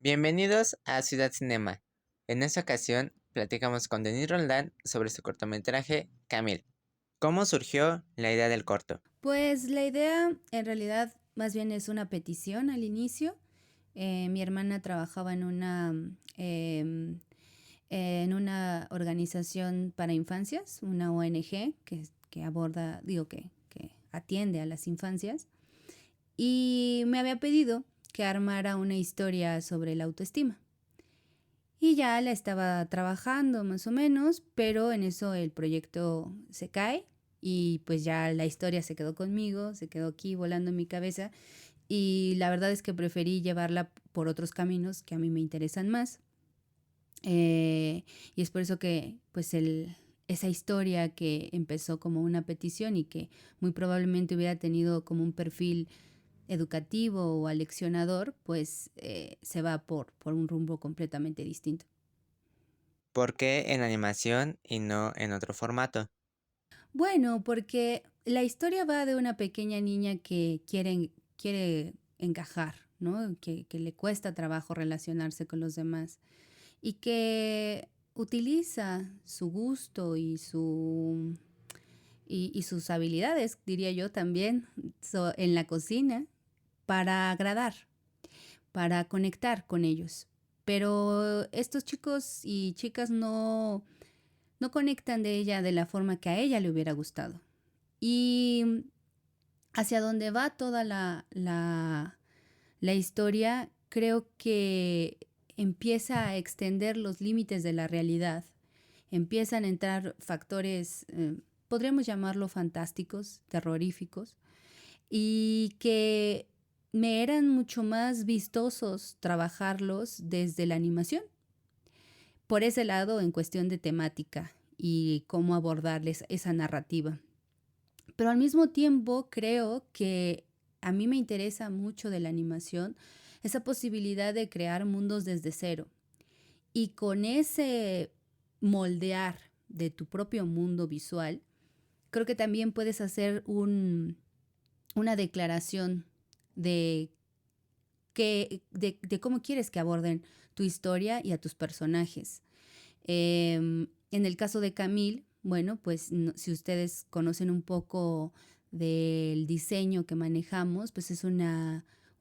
Bienvenidos a Ciudad Cinema. En esta ocasión platicamos con Denis Roldán sobre su cortometraje Camille. ¿Cómo surgió la idea del corto? Pues la idea en realidad más bien es una petición al inicio. Mi hermana trabajaba en una organización para infancias, una ONG que aborda, que atiende a las infancias. Y me había pedido que armara una historia sobre la autoestima. Y ya la estaba trabajando más o menos, pero en eso el proyecto se cae y pues ya la historia se quedó conmigo, se quedó aquí volando en mi cabeza y la verdad es que preferí llevarla por otros caminos que a mí me interesan más. Y es por eso que pues esa historia que empezó como una petición y que muy probablemente hubiera tenido como un perfil educativo o aleccionador, pues se va por un rumbo completamente distinto. ¿Por qué en animación y no en otro formato? Bueno, porque la historia va de una pequeña niña que quiere encajar, ¿no? Que le cuesta trabajo relacionarse con los demás y que utiliza su gusto y sus habilidades, diría yo también, en la cocina para agradar, para conectar con ellos. Pero estos chicos y chicas no conectan de ella de la forma que a ella le hubiera gustado. Y hacia dónde va toda la historia, creo que empieza a extender los límites de la realidad. Empiezan a entrar factores, podríamos llamarlo fantásticos, terroríficos, y que me eran mucho más vistosos trabajarlos desde la animación. Por ese lado, en cuestión de temática y cómo abordarles esa narrativa. Pero al mismo tiempo creo que a mí me interesa mucho de la animación esa posibilidad de crear mundos desde cero. Y con ese moldear de tu propio mundo visual, creo que también puedes hacer una declaración de, de cómo quieres que aborden tu historia y a tus personajes. En el caso de Camille, bueno, pues no, si ustedes conocen un poco del diseño que manejamos, pues es un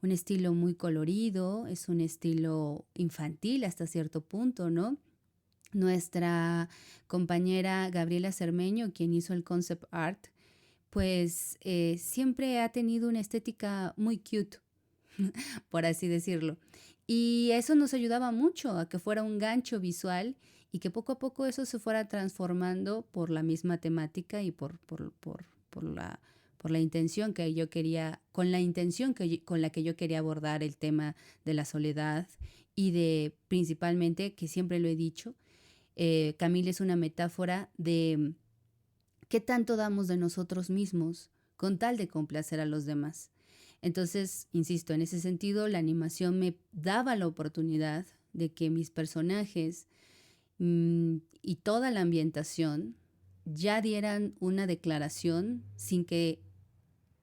estilo muy colorido, es un estilo infantil hasta cierto punto, ¿no? Nuestra compañera Gabriela Cermeño, quien hizo el concept art, pues siempre ha tenido una estética muy cute, por así decirlo. Y eso nos ayudaba mucho a que fuera un gancho visual y que poco a poco eso se fuera transformando por la misma temática y por la intención que yo quería, con la intención con la que yo quería abordar el tema de la soledad y de principalmente, que siempre lo he dicho, Camille es una metáfora de qué tanto damos de nosotros mismos con tal de complacer a los demás. Entonces, insisto, en ese sentido, la animación me daba la oportunidad de que mis personajes y toda la ambientación ya dieran una declaración sin que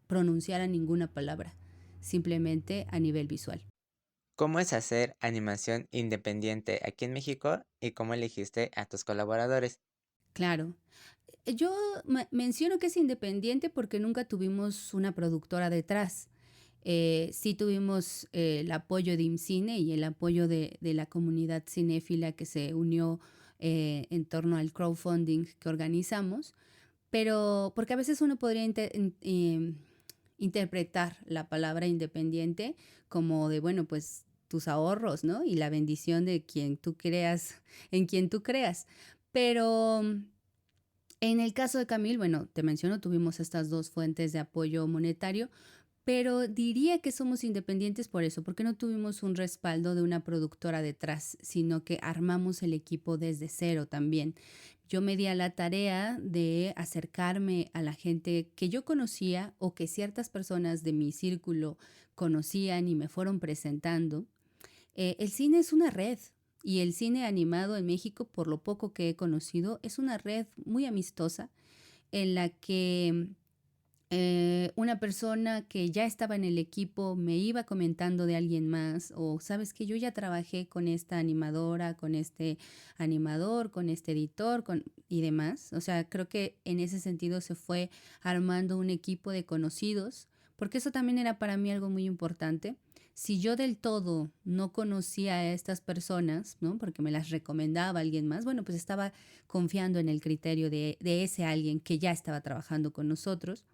pronunciaran ninguna palabra, simplemente a nivel visual. ¿Cómo es hacer animación independiente aquí en México y cómo elegiste a tus colaboradores? Claro. Yo menciono que es independiente porque nunca tuvimos una productora detrás. Sí tuvimos el apoyo de IMCINE y el apoyo de la comunidad cinéfila que se unió en torno al crowdfunding que organizamos, pero porque a veces uno podría interpretar la palabra independiente como de, bueno, pues tus ahorros, ¿no? Y la bendición de quien tú creas, en quien tú creas. Pero en el caso de Camil, bueno, te menciono, tuvimos estas dos fuentes de apoyo monetario, pero diría que somos independientes por eso, porque no tuvimos un respaldo de una productora detrás, sino que armamos el equipo desde cero también. Yo me di a la tarea de acercarme a la gente que yo conocía o que ciertas personas de mi círculo conocían y me fueron presentando. El cine es una red y el cine animado en México, por lo poco que he conocido, es una red muy amistosa en la que Una persona que ya estaba en el equipo me iba comentando de alguien más, o sabes que yo ya trabajé con esta animadora, con este animador, con este editor y demás. O sea, creo que en ese sentido se fue armando un equipo de conocidos, porque eso también era para mí algo muy importante. Si yo del todo no conocía a estas personas, ¿no? Porque me las recomendaba alguien más, bueno, pues estaba confiando en el criterio de ese alguien que ya estaba trabajando con nosotros.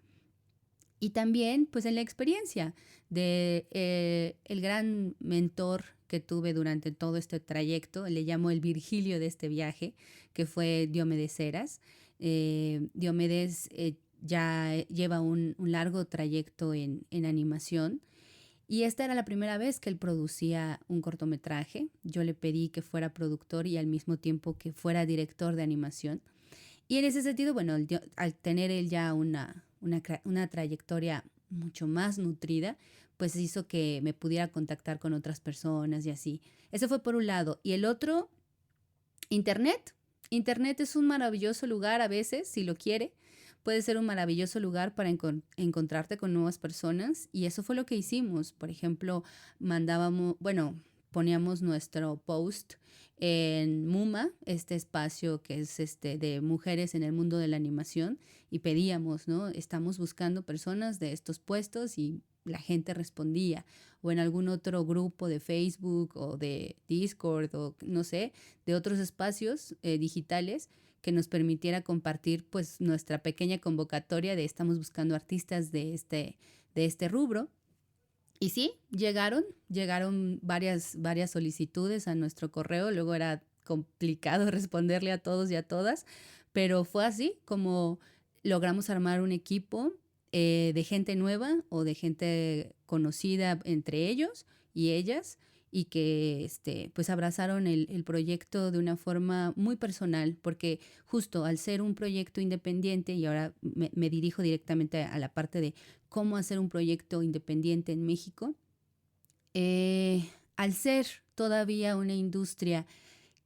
Y también, pues, en la experiencia de el gran mentor que tuve durante todo este trayecto, le llamo el Virgilio de este viaje, que fue Diomedes Heras. Diomedes ya lleva un largo trayecto en animación y esta era la primera vez que él producía un cortometraje. Yo le pedí que fuera productor y al mismo tiempo que fuera director de animación. Y en ese sentido, bueno, al tener él ya una trayectoria mucho más nutrida, pues hizo que me pudiera contactar con otras personas y así. Eso fue por un lado. Y el otro, Internet. Internet es un maravilloso lugar a veces, si lo quiere. Puede ser un maravilloso lugar para encontrarte con nuevas personas. Y eso fue lo que hicimos. Por ejemplo, poníamos nuestro post en MUMA, este espacio que es de mujeres en el mundo de la animación, y pedíamos, ¿no? Estamos buscando personas de estos puestos y la gente respondía, o en algún otro grupo de Facebook o de Discord o no sé, de otros espacios digitales que nos permitiera compartir pues nuestra pequeña convocatoria de estamos buscando artistas de este rubro. Y sí, llegaron varias solicitudes a nuestro correo, luego era complicado responderle a todos y a todas, pero fue así como logramos armar un equipo de gente nueva o de gente conocida entre ellos y ellas y que pues abrazaron el proyecto de una forma muy personal, porque justo al ser un proyecto independiente, y ahora me dirijo directamente a la parte de cómo hacer un proyecto independiente en México, al ser todavía una industria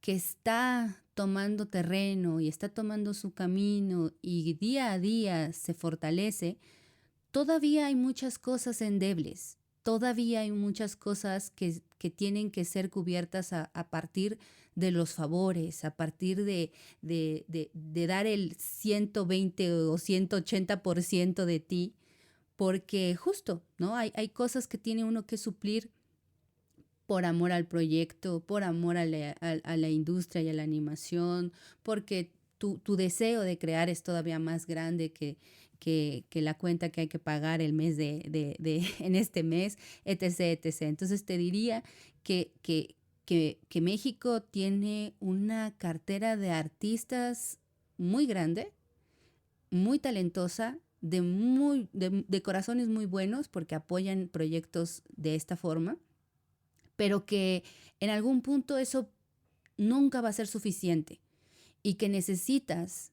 que está tomando terreno y está tomando su camino y día a día se fortalece, todavía hay muchas cosas endebles, todavía hay muchas cosas que tienen que ser cubiertas a partir de los favores, a partir de dar el 120 o 180% de ti, porque justo, ¿no? Hay cosas que tiene uno que suplir por amor al proyecto, por amor a la industria y a la animación, porque tu deseo de crear es todavía más grande que la cuenta que hay que pagar el mes en este mes, etc., etc. Entonces te diría que México tiene una cartera de artistas muy grande, muy talentosa, de corazones muy buenos porque apoyan proyectos de esta forma, pero que en algún punto eso nunca va a ser suficiente y que necesitas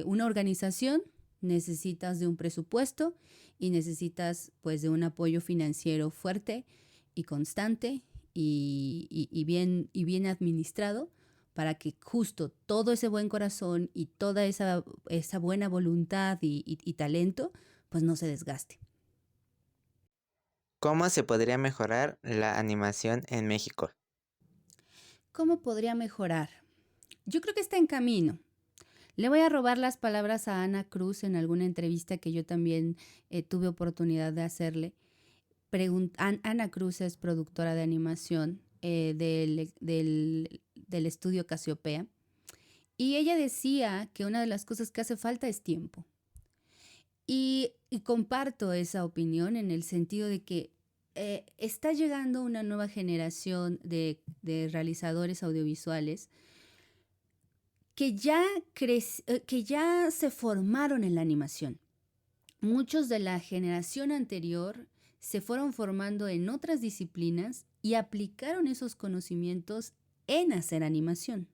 una organización, necesitas de un presupuesto y necesitas pues de un apoyo financiero fuerte y constante y bien administrado para que justo todo ese buen corazón y toda esa buena voluntad y talento pues no se desgaste. ¿Cómo se podría mejorar la animación en México? ¿Cómo podría mejorar? Yo creo que está en camino. Le voy a robar las palabras a Ana Cruz en alguna entrevista que yo también tuve oportunidad de hacerle. Ana Cruz es productora de animación del estudio Casiopea y ella decía que una de las cosas que hace falta es tiempo. Y comparto esa opinión en el sentido de que está llegando una nueva generación de realizadores audiovisuales que ya se formaron en la animación. Muchos de la generación anterior se fueron formando en otras disciplinas y aplicaron esos conocimientos en hacer animación.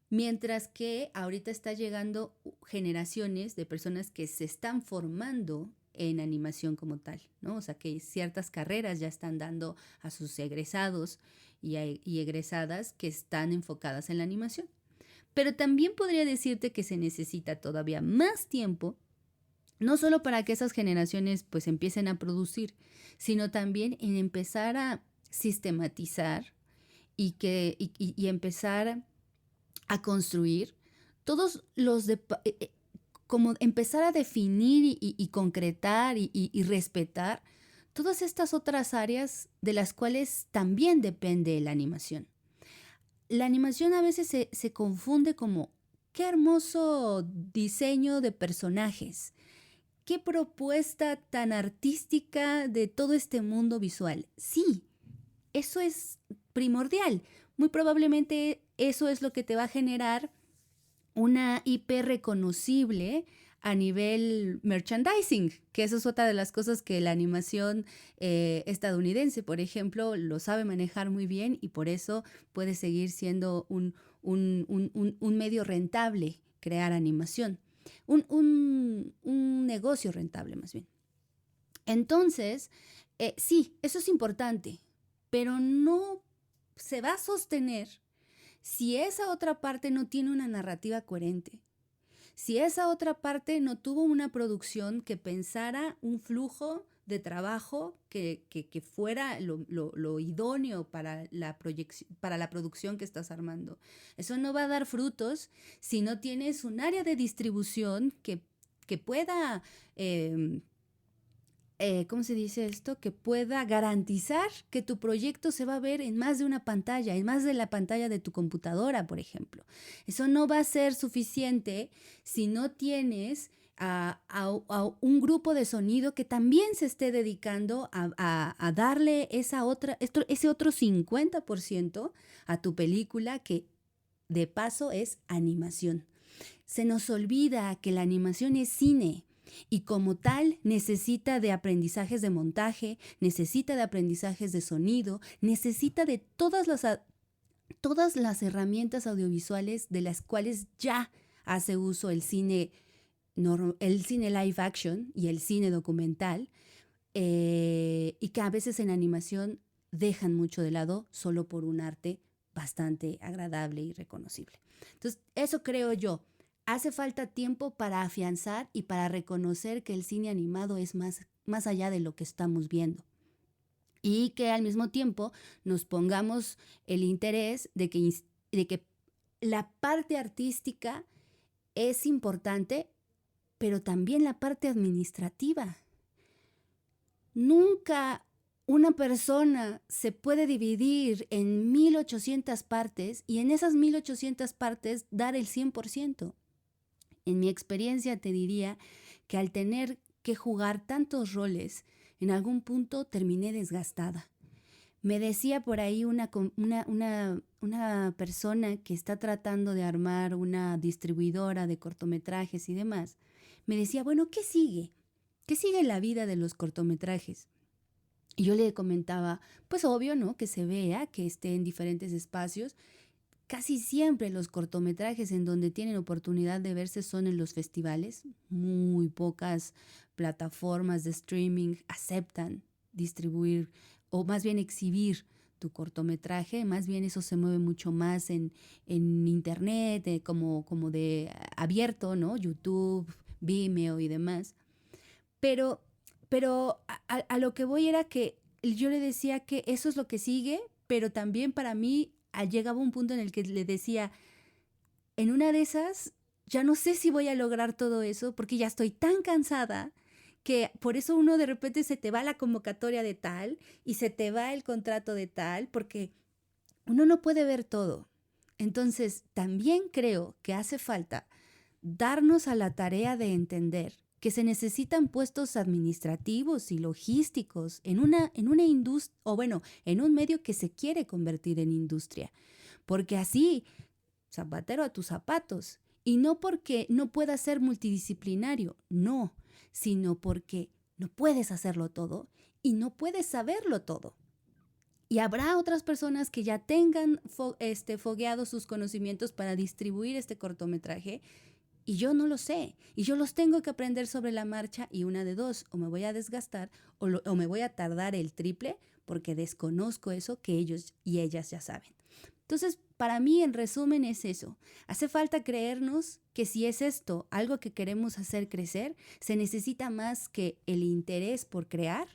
Mientras que ahorita está llegando generaciones de personas que se están formando en animación como tal, ¿no? O sea, que ciertas carreras ya están dando a sus egresados y egresadas que están enfocadas en la animación. Pero también podría decirte que se necesita todavía más tiempo No solo para que esas generaciones pues empiecen a producir, sino también en empezar a sistematizar y empezar a construir todos los como empezar a definir y concretar y respetar todas estas otras áreas de las cuales también depende la animación. La animación a veces se confunde como qué hermoso diseño de personajes, qué propuesta tan artística de todo este mundo visual. Sí, eso es primordial. Muy probablemente eso es lo que te va a generar una IP reconocible a nivel merchandising, que eso es otra de las cosas que la animación estadounidense, por ejemplo, lo sabe manejar muy bien y por eso puede seguir siendo un medio rentable crear animación, un negocio rentable más bien. Entonces, sí, eso es importante, pero no se va a sostener si esa otra parte no tiene una narrativa coherente, si esa otra parte no tuvo una producción que pensara un flujo de trabajo que fuera lo idóneo para para la producción que estás armando. Eso no va a dar frutos si no tienes un área de distribución que pueda ¿cómo se dice esto? Que pueda garantizar que tu proyecto se va a ver en más de una pantalla, en más de la pantalla de tu computadora, por ejemplo. Eso no va a ser suficiente si no tienes a un grupo de sonido que también se esté dedicando a darle ese otro 50% a tu película que de paso es animación. Se nos olvida que la animación es cine y como tal necesita de aprendizajes de montaje, necesita de aprendizajes de sonido, necesita de todas las herramientas audiovisuales de las cuales ya hace uso el cine live action y el cine documental, y que a veces en animación dejan mucho de lado solo por un arte bastante agradable y reconocible. Entonces, eso creo yo. Hace falta tiempo para afianzar y para reconocer que el cine animado es más allá de lo que estamos viendo. Y que al mismo tiempo nos pongamos el interés de que la parte artística es importante, pero también la parte administrativa. Nunca una persona se puede dividir en 1800 partes y en esas 1800 partes dar el 100%. En mi experiencia te diría que al tener que jugar tantos roles, en algún punto terminé desgastada. Me decía por ahí una persona que está tratando de armar una distribuidora de cortometrajes y demás, me decía, bueno, ¿qué sigue? ¿Qué sigue en la vida de los cortometrajes? Y yo le comentaba, pues obvio, ¿no? Que se vea, que esté en diferentes espacios. Casi siempre los cortometrajes en donde tienen oportunidad de verse son en los festivales. Muy pocas plataformas de streaming aceptan distribuir o más bien exhibir tu cortometraje. Más bien eso se mueve mucho más en internet, como de abierto, ¿no? YouTube, Vimeo y demás. Pero, pero a lo que voy era que yo le decía que eso es lo que sigue, pero también para mí llegaba un punto en el que le decía, en una de esas, ya no sé si voy a lograr todo eso porque ya estoy tan cansada que por eso uno de repente se te va la convocatoria de tal y se te va el contrato de tal porque uno no puede ver todo. Entonces, también creo que hace falta darnos a la tarea de entender que se necesitan puestos administrativos y logísticos en una industria, o bueno, en un medio que se quiere convertir en industria. Porque así, zapatero a tus zapatos. Y no porque no puedas ser multidisciplinario, no, sino porque no puedes hacerlo todo y no puedes saberlo todo. Y habrá otras personas que ya tengan fogueados sus conocimientos para distribuir este cortometraje y yo no lo sé. Y yo los tengo que aprender sobre la marcha y una de dos, o me voy a desgastar o me voy a tardar el triple porque desconozco eso que ellos y ellas ya saben. Entonces, para mí, en resumen, es eso. Hace falta creernos que si es esto algo que queremos hacer crecer, se necesita más que el interés por crear,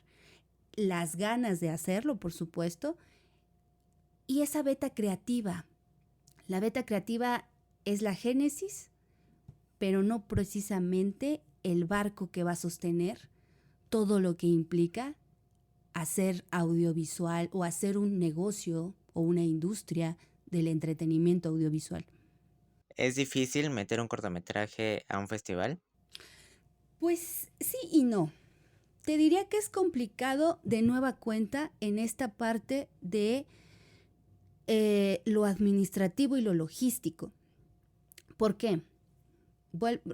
las ganas de hacerlo, por supuesto, y esa beta creativa. La beta creativa es la génesis, pero no precisamente el barco que va a sostener todo lo que implica hacer audiovisual o hacer un negocio o una industria del entretenimiento audiovisual. ¿Es difícil meter un cortometraje a un festival? Pues sí y no. Te diría que es complicado de nueva cuenta en esta parte de lo administrativo y lo logístico. ¿Por qué?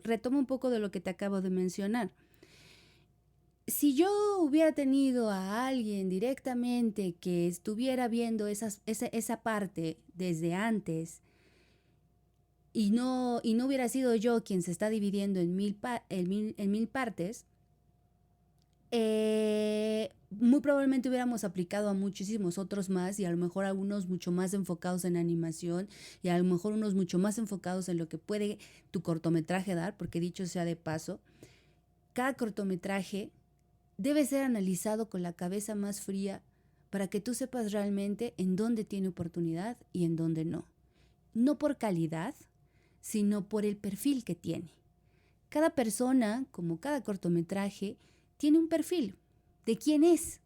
Retomo un poco de lo que te acabo de mencionar. Si yo hubiera tenido a alguien directamente que estuviera viendo esa parte desde antes y no hubiera sido yo quien se está dividiendo en mil partes, muy probablemente hubiéramos aplicado a muchísimos otros más y a lo mejor algunos mucho más enfocados en animación y a lo mejor unos mucho más enfocados en lo que puede tu cortometraje dar, porque dicho sea de paso, cada cortometraje debe ser analizado con la cabeza más fría para que tú sepas realmente en dónde tiene oportunidad y en dónde no. No por calidad, sino por el perfil que tiene. Cada persona, como cada cortometraje, tiene un perfil de quién es.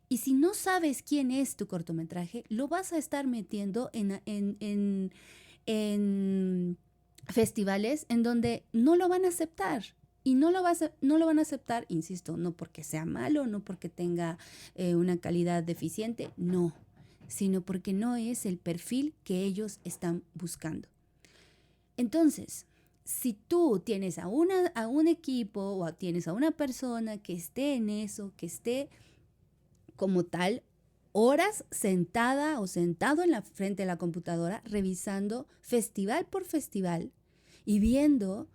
Y si no sabes quién es tu cortometraje, lo vas a estar metiendo en festivales en donde no lo van a aceptar. Y no lo van a aceptar, insisto, no porque sea malo, no porque tenga una calidad deficiente, no, sino porque no es el perfil que ellos están buscando. Entonces, si tú tienes a un equipo o tienes a una persona que esté en eso, que esté como tal, horas sentada o sentado en la frente de la computadora, revisando festival por festival y viendo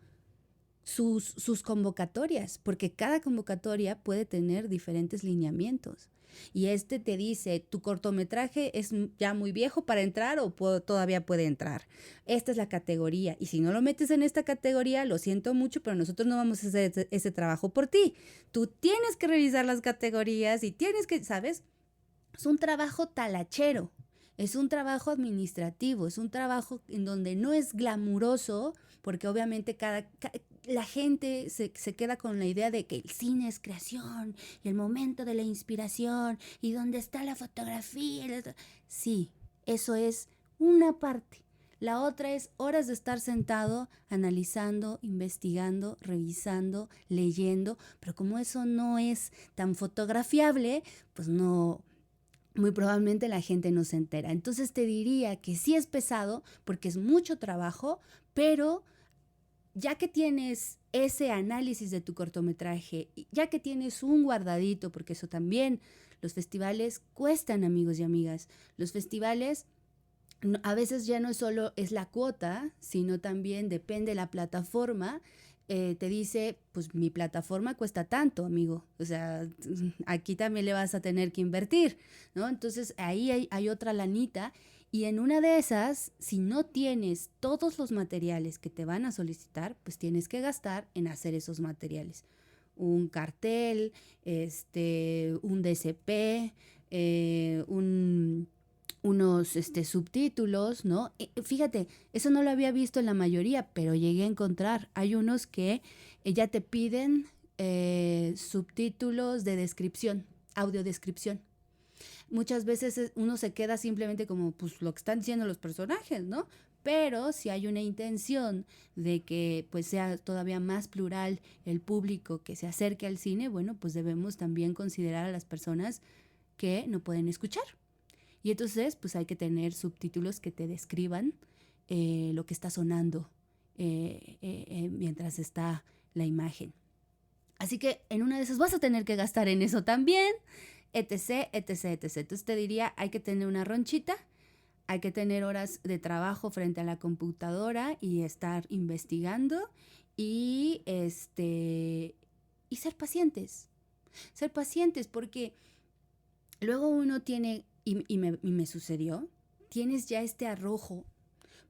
sus convocatorias, porque cada convocatoria puede tener diferentes lineamientos. Y te dice, tu cortometraje es ya muy viejo para entrar o todavía puede entrar. Esta es la categoría. Y si no lo metes en esta categoría, lo siento mucho, pero nosotros no vamos a hacer ese trabajo por ti. Tú tienes que revisar las categorías y tienes que, ¿sabes? Es un trabajo talachero. Es un trabajo administrativo, es un trabajo en donde no es glamuroso, porque obviamente la gente se queda con la idea de que el cine es creación y el momento de la inspiración y donde está la fotografía. Sí, eso es una parte. La otra es horas de estar sentado, analizando, investigando, revisando, leyendo, pero como eso no es tan fotografiable, pues no, muy probablemente la gente no se entera. Entonces te diría que sí es pesado porque es mucho trabajo, pero ya que tienes ese análisis de tu cortometraje, ya que tienes un guardadito, porque eso también, los festivales cuestan, amigos y amigas. Los festivales a veces ya no solo es la cuota, sino también depende de la plataforma. Te dice, pues mi plataforma cuesta tanto, amigo. O sea, aquí también le vas a tener que invertir, ¿no? Entonces ahí hay otra lanita. Y en una de esas, si no tienes todos los materiales que te van a solicitar, pues tienes que gastar en hacer esos materiales. Un cartel, un DCP, unos subtítulos, ¿no? Fíjate, eso no lo había visto en la mayoría, pero llegué a encontrar. Hay unos que ya te piden subtítulos de descripción, audiodescripción. Muchas veces uno se queda simplemente como, pues, lo que están diciendo los personajes, ¿no? Pero si hay una intención de que pues sea todavía más plural el público que se acerque al cine, bueno, pues debemos también considerar a las personas que no pueden escuchar. Y entonces, pues hay que tener subtítulos que te describan lo que está sonando mientras está la imagen. Así que en una de esas vas a tener que gastar en eso también, etc, etc, etc. Entonces te diría, hay que tener una ronchita, hay que tener horas de trabajo frente a la computadora y estar investigando y, y ser pacientes. Ser pacientes porque Luego uno tiene, y me sucedió, tienes ya este arrojo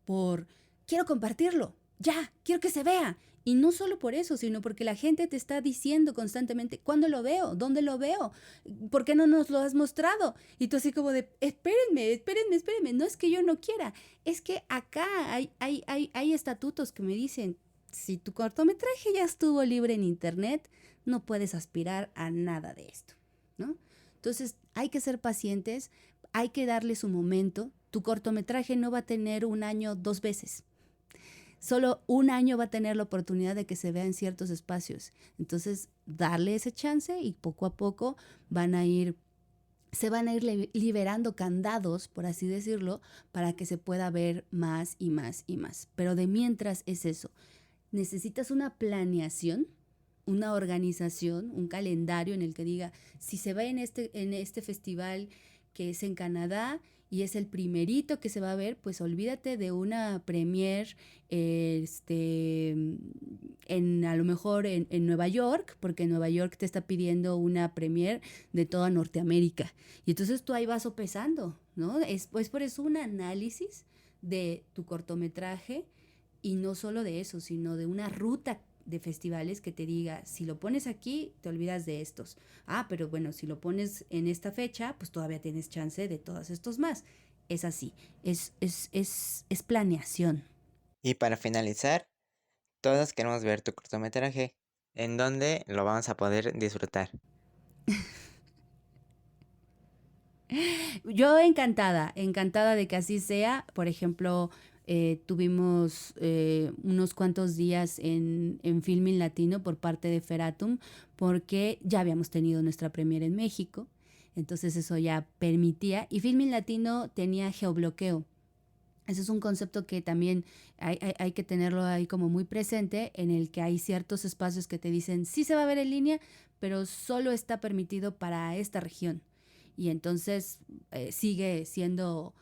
por, quiero compartirlo, ya, quiero que se vea. Y no solo por eso, sino porque la gente te está diciendo constantemente, ¿cuándo lo veo? ¿Dónde lo veo? ¿Por qué no nos lo has mostrado? Y tú así como de, espérenme, no es que yo no quiera, es que acá hay estatutos que me dicen, si tu cortometraje ya estuvo libre en internet, no puedes aspirar a nada de esto, ¿no? Entonces hay que ser pacientes, hay que darle su momento. Tu cortometraje no va a tener un año 2 veces. Solo un año va a tener la oportunidad de que se vea en ciertos espacios. Entonces, darle ese chance y poco a poco van a ir, se van a ir liberando candados, por así decirlo, para que se pueda ver más y más y más. Pero de mientras es eso. Necesitas una planeación, una organización, un calendario en el que diga, si se va en este festival que es en Canadá y es el primerito que se va a ver, pues olvídate de una premier a lo mejor en Nueva York, porque Nueva York te está pidiendo una premier de toda Norteamérica. Y entonces tú ahí vas sopesando, ¿no? Pues por eso un análisis de tu cortometraje y no solo de eso, sino de una ruta de festivales que te diga, si lo pones aquí, te olvidas de estos. Ah, pero bueno, si lo pones en esta fecha, pues todavía tienes chance de todos estos más. Es así, es planeación. Y para finalizar, todos queremos ver tu cortometraje. ¿En dónde lo vamos a poder disfrutar? Yo encantada de que así sea. Por ejemplo, tuvimos unos cuantos días en Filmin Latino por parte de Feratum, porque ya habíamos tenido nuestra premiere en México. Entonces eso ya permitía. Y Filmin Latino tenía geobloqueo. Ese es un concepto que también hay que tenerlo ahí como muy presente, en el que hay ciertos espacios que te dicen, sí se va a ver en línea, pero solo está permitido para esta región. Y entonces sigue siendo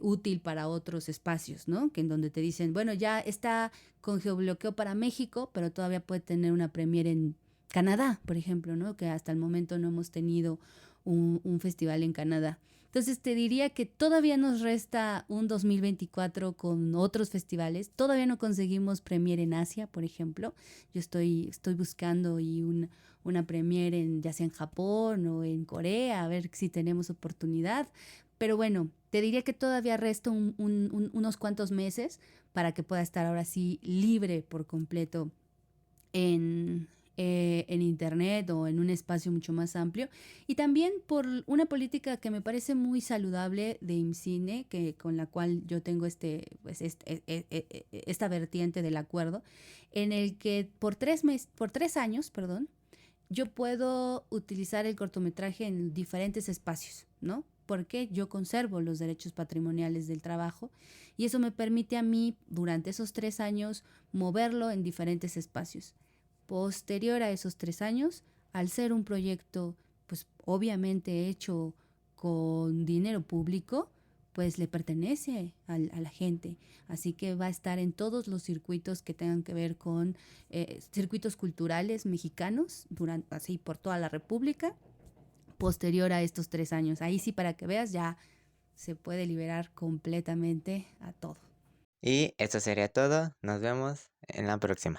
útil para otros espacios, ¿no? Que en donde te dicen, bueno, ya está con geobloqueo para México, pero todavía puede tener una premiere en Canadá, por ejemplo, ¿no? Que hasta el momento no hemos tenido un festival en Canadá. Entonces te diría que todavía nos resta un 2024 con otros festivales. Todavía no conseguimos premiere en Asia, por ejemplo. Yo estoy buscando y una premiere ya sea en Japón o en Corea, a ver si tenemos oportunidad. Pero bueno, te diría que todavía resta unos cuantos meses para que pueda estar ahora sí libre por completo en internet o en un espacio mucho más amplio. Y también por una política que me parece muy saludable de IMCINE, con la cual yo tengo esta vertiente del acuerdo, en el que por 3 años, perdón, yo puedo utilizar el cortometraje en diferentes espacios, ¿no? Porque yo conservo los derechos patrimoniales del trabajo y eso me permite a mí, durante esos 3 años, moverlo en diferentes espacios. Posterior a esos 3 años, al ser un proyecto, pues obviamente hecho con dinero público, pues le pertenece a la gente. Así que va a estar en todos los circuitos que tengan que ver con circuitos culturales mexicanos, así por toda la República, posterior a estos 3 años. Ahí sí, para que veas, ya se puede liberar completamente a todo. Y eso sería todo. Nos vemos en la próxima.